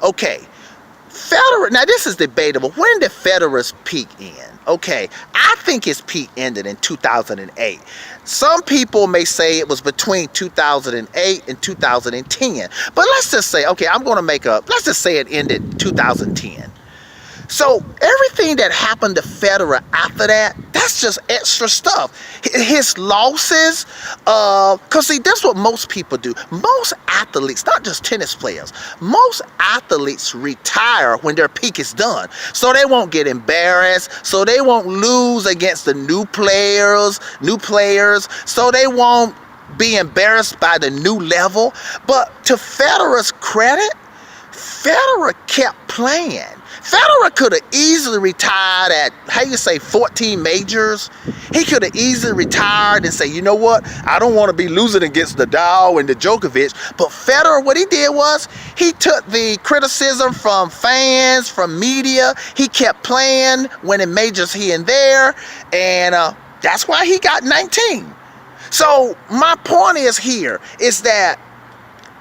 Okay, Federer, now this is debatable. When did Federer's peak end? Okay, I think his peak ended in 2008. Some people may say it was between 2008 and 2010. But let's just say, okay, let's just say it ended 2010. So everything that happened to Federer after that, that's just extra stuff. His losses, because see, that's what most people do. Most athletes, not just tennis players, most athletes retire when their peak is done. So they won't get embarrassed, so they won't lose against the new players, so they won't be embarrassed by the new level. But to Federer's credit, Federer kept playing. Federer could have easily retired at, 14 majors. He could have easily retired and say, you know what, I don't want to be losing against Nadal and the Djokovic. But Federer, what he did was, he took the criticism from fans, from media. He kept playing, winning majors here and there. And that's why he got 19. So my point is that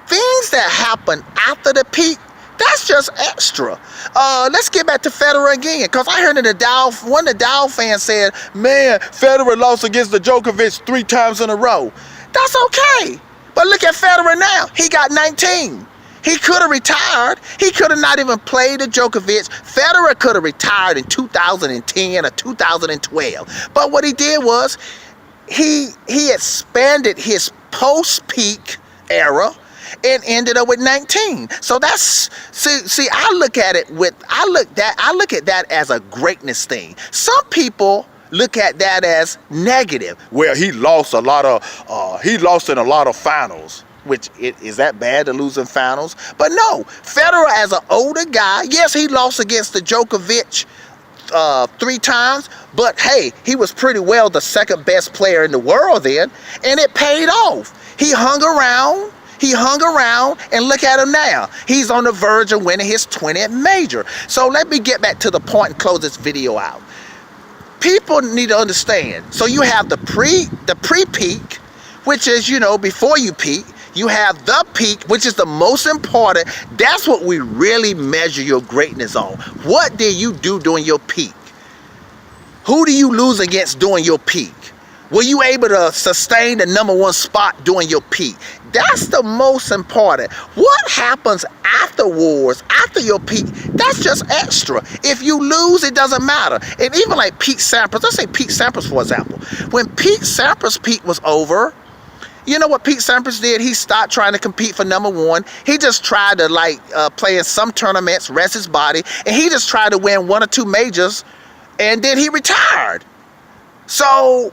things that happen after the peak, that's just extra. Let's get back to Federer again, because I heard one Nadal fan said, man, Federer lost against the Djokovic 3 times in a row. That's okay. But look at Federer now. He got 19. He could have retired. He could have not even played the Djokovic. Federer could have retired in 2010 or 2012. But what he did was, he expanded his post-peak era and ended up with 19. So that's see I look at that as a greatness thing. Some people look at that as negative. Well, he lost in a lot of finals. Which is that bad to lose in finals? But no, Federer as an older guy, yes, he lost against the Djokovic 3 times, but hey, he was pretty well the second best player in the world then, and it paid off. He hung around, and look at him now. He's on the verge of winning his 20th major. So let me get back to the point and close this video out. People need to understand. So you have the pre-peak, which is, before you peak. You have the peak, which is the most important. That's what we really measure your greatness on. What did you do during your peak? Who do you lose against during your peak? Were you able to sustain the #1 spot during your peak? That's the most important. What happens afterwards, after your peak, that's just extra. If you lose, it doesn't matter. And even like Pete Sampras, let's say Pete Sampras, for example. When Pete Sampras' peak was over, you know what Pete Sampras did? He stopped trying to compete for #1. He just tried to play in some tournaments, rest his body, and he just tried to win 1 or 2 majors, and then he retired. So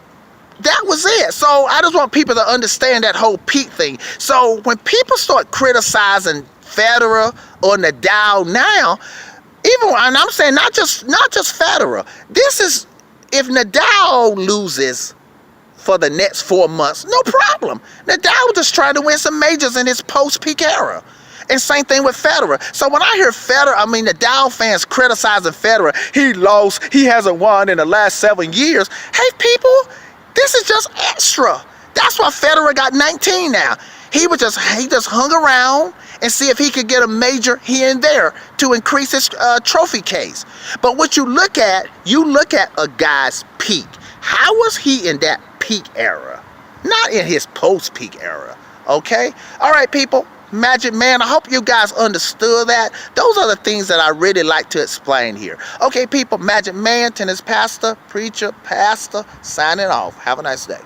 that was it. So I just want people to understand that whole peak thing. So when people start criticizing Federer or Nadal now, and I'm saying not just Federer. This is, if Nadal loses for the next 4 months, no problem. Nadal just trying to win some majors in his post-peak era. And same thing with Federer. So when I hear Nadal fans criticizing Federer, he lost, he hasn't won in the last 7 years. Hey people, this is just extra. That's why Federer got 19 now. He just hung around and see if he could get a major here and there to increase his trophy case. But what you look at a guy's peak. How was he in that peak era? Not in his post-peak era. Okay? All right, people. Magic Man, I hope you guys understood that. Those are the things that I really like to explain here. Okay, people, Magic Man, tennis pastor, preacher, pastor, signing off. Have a nice day.